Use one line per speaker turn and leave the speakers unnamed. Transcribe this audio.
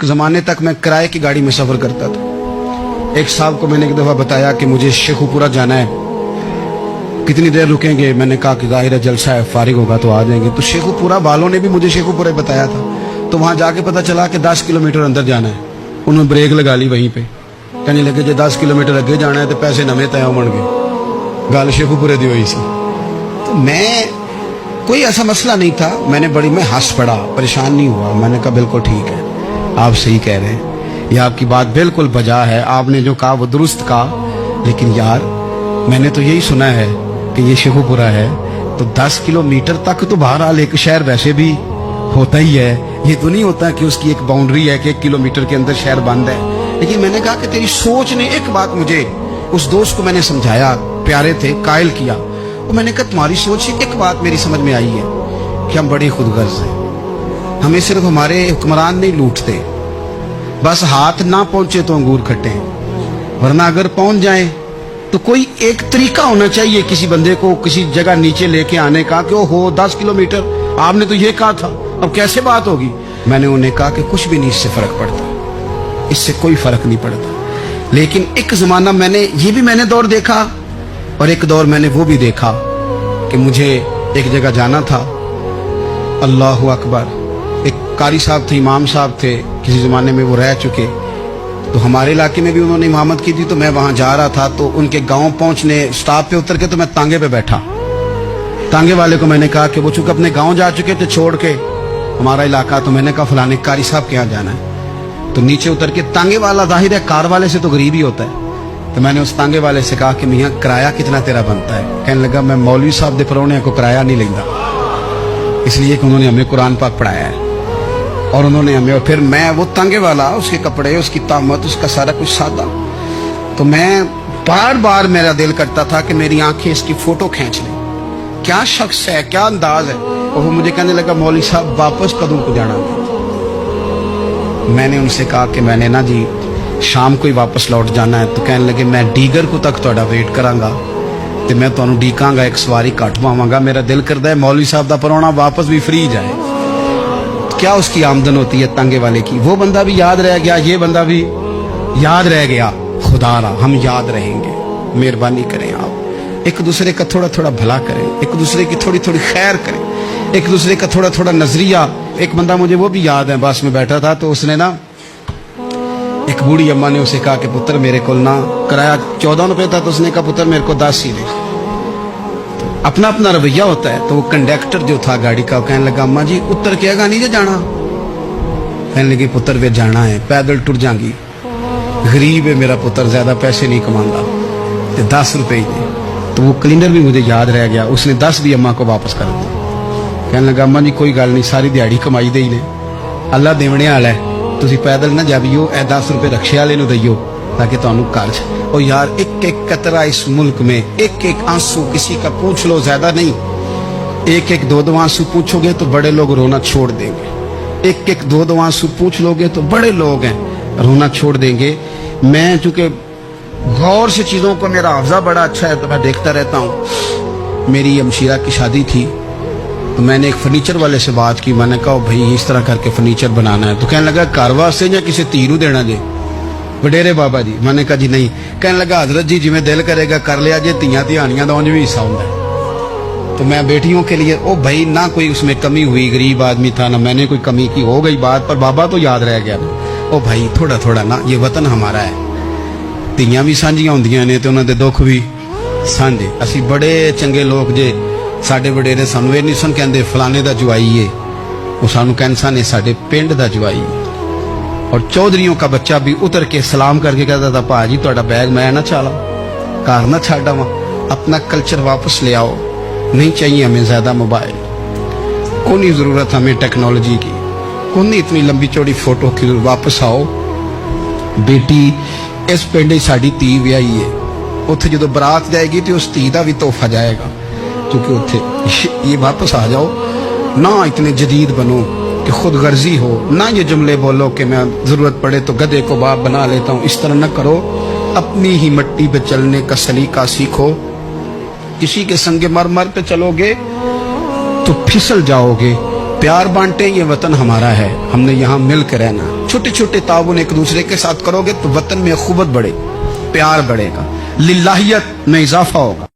ज़माने तक मैं किराए की गाड़ी में सफ़र करता था। एक साहब को मैंने एक दफ़ा बताया कि मुझे शेखुपुरा जाना है, कितनी देर रुकेंगे? मैंने कहा कि ज़ाहिर है जलसा है, फारिग होगा तो आ जाएंगे। तो शेखुपुरा वालों ने भी मुझे शेखुपुरा बताया था, तो वहाँ जाके पता चला कि 10 किलोमीटर अंदर जाना है। उन्होंने ब्रेक लगा ली वहीं पे, कहने लगे जो 10 किलोमीटर अगे जाना है तो पैसे नवे तय होण गए। गल शेखुपुरे दी हुई सी। तो मैं कोई ऐसा मसला नहीं था, मैं हंस पड़ा, परेशान नहीं हुआ। मैंने कहा बिल्कुल ठीक है, आप सही कह रहे हैं, ये आपकी बात बिल्कुल बजा है, आपने जो कहा वो दुरुस्त कहा। लेकिन यार मैंने तो यही सुना है कि ये शेखुपुरा है, तो 10 किलोमीटर तक तो बहरहाल एक शहर वैसे भी होता ही है। ये तो नहीं होता कि उसकी एक बाउंड्री है कि 1 किलोमीटर के अंदर शहर बंद है। लेकिन मैंने कहा कि तेरी सोच ने एक बात मुझे, उस दोस्त को मैंने समझाया, प्यारे थे, कायल किया। तो मैंने कहा तुम्हारी सोच से एक बात मेरी समझ में आई है कि हम बड़े खुदगर्ज हैं। हमें सिर्फ हमारे हुक्मरान नहीं लूटते, बस हाथ ना पहुंचे तो अंगूर खट्टे हैं, वरना अगर पहुंच जाए तो कोई एक तरीका होना चाहिए किसी बंदे को किसी जगह नीचे लेके आने का कि हो 10 किलोमीटर आपने तो ये कहा था, अब कैसे बात होगी? मैंने उन्हें कहा कि कुछ भी नहीं इससे फर्क पड़ता, इससे कोई फर्क नहीं पड़ता। लेकिन एक जमाना मैंने दौर देखा, और एक दौर मैंने वो भी देखा कि मुझे एक जगह जाना था। अल्लाहु अकबर, एक कारी साहब थे, इमाम साहब थे, किसी ज़माने में वो रह चुके, तो हमारे इलाके में भी उन्होंने इमामत की थी। तो मैं वहाँ जा रहा था, तो उनके गांव पहुँचने स्टॉप पे उतर के तो मैं तांगे पे बैठा। तांगे वाले को मैंने कहा कि वो चूंकि अपने गांव जा चुके थे छोड़ के हमारा इलाका, तो मैंने कहा फलाने कारी साहब के यहाँ जाना है। तो नीचे उतर के तांगे वाला, जाहिर है कार वाले से तो गरीब ही होता है, तो मैंने उस तांगे वाले से कहा कि मियाँ किराया कितना तेरा बनता है? कहने लगा मैं मौलवी साहब दे परौने को किराया नहीं लेंदा, इसलिए कि उन्होंने हमें कुरान पाक पढ़ाया है और उन्होंने हमें। और फिर मैं वो तांगे वाला, उसके कपड़े, उसकी तामत, उसका सारा कुछ सादा, तो मैं बार बार मेरा दिल करता था कि मेरी आंखें इसकी फोटो खींच लें, क्या शख्स है, क्या अंदाज है। और वो मुझे कहने लगा मौलवी साहब वापस कदों को जाना? मैंने उनसे कहा कि मैंने ना जी शाम को ही वापस लौट जाना है। तो कहने लगे मैं डीगर को तक तुहाडा वेट करांगा ते मैं तुहानू डीकांगा, एक सवारी घट पावांगा। मेरा दिल करता है मौलवी साहब दा परौना वापस भी फ्री जाए। क्या उसकी आमदन होती है तांगे वाले की? वो बंदा भी याद रह गया, ये बंदा भी याद रह गया। खुदारा हम याद रहेंगे, मेहरबानी करें आप एक दूसरे का थोड़ा थोड़ा भला करें, एक दूसरे की थोड़ी थोड़ी खैर करें, एक दूसरे का थोड़ा थोड़ा नजरिया। एक बंदा मुझे वो भी याद है, बस में बैठा था, तो उसने ना, एक बूढ़ी अम्मा ने उसे कहा कि पुत्र मेरे को ना किराया 14 रुपए था, तो उसने कहा पुत्र मेरे को 10 ही दे। अपना अपना रवैया होता है। तो वो कंडक्टर जो था गाड़ी का, कहने लगा अम्मा जी उतर के आगा नहीं जाना? कहने लगी पुत्र वे जाना है, पैदल टुर जाएंगी, गरीब है मेरा पुत्र, ज्यादा पैसे नहीं कमांदा, तो 10 रुपए ही दे। तो वो क्लीनर भी मुझे याद रह गया, उसने 10 भी अम्मा को वापस कर दिया। कहने लगा अम्मा जी कोई गल नहीं, सारी दिहाड़ी कमाई दे ही ने, अल्लाह देवने वाला है, तुसी पैदल ना जावियो, ए 10 रुपए रक्शे वाले नु दइयो ताकि तुहानू कर्ज। और यार एक एक कतरा इस मुल्क में, एक एक आंसू किसी का पूछ लो, ज्यादा नहीं, एक एक दो आंसू पूछोगे तो बड़े लोग रोना छोड़ देंगे। एक एक दो आंसू पूछ लोगे तो बड़े लोग हैं रोना छोड़ देंगे। मैं चूंकि गौर से चीजों को, मेरा हाफजा बड़ा अच्छा है, तो मैं देखता रहता हूँ। मेरी अमशीरा की शादी थी, तो मैंने एक फर्नीचर वाले से बात की। मैंने कहा भाई इस तरह करके फर्नीचर बनाना है। तो कहने लगा घर वास्ते या किसी धी नूं देना जे? वडेरे बाबा जी। मैंने कहा जी नहीं। कहने लगा हजरत जी जिवें दिल करेगा कर लिया जे, धीयां धियानियां दा उंज भी हिस्सा हुंदा है। तो मैं बेटियों के लिए, ओ भाई ना कोई उसमें कमी हुई, गरीब आदमी था ना मैंने कोई कमी की, हो गई बात, पर बाबा तो याद रह गया ना। ओ भाई थोड़ा थोड़ा ना, ये वतन हमारा है, धीयां भी सांझियां हुंदियां ने ते उन्हां दे दुख भी सांझे। असीं बड़े चंगे लोग जे, साडे वडेरे सानू ये नहीं सन कहंदे फलाने दा जवाई है, वो सानू कहंदे ने साडे पिंड दा जवाई। और चौधरियों का बच्चा भी उतर के सलाम करके कहता था भाजी तुहाडा बैग मैं ना चाला, घर ना छाड़ावा, अपना कल्चर वापस ले आओ, नहीं चाहिए हमें ज्यादा मोबाइल, कोई जरूरत हमें टेक्नोलॉजी की, कोई इतनी लंबी चौड़ी फोटो की, वापस आओ। बेटी इस पिंड साडी धी व्याही है, उत्थे जो बरात जाएगी तो उस धी का भी तोहफा जाएगा, क्योंकि उत्थे ये वापस आ जाओ ना, इतने जदीद बनो कि खुद गर्जी हो ना, ये जुमले बोलो कि मैं जरूरत पड़े तो गधे को बाप बना लेता हूँ, इस तरह न करो। अपनी ही मिट्टी पे चलने का सलीका सीखो, किसी के संगे मर मर पे चलोगे तो फिसल जाओगे। प्यार बांटे, ये वतन हमारा है, हमने यहाँ मिल के रहना। छोटे छोटे ताउन एक दूसरे के साथ करोगे तो वतन में अखुवत बढ़े, प्यार बढ़ेगा, लिल्लाहियत में इजाफा होगा।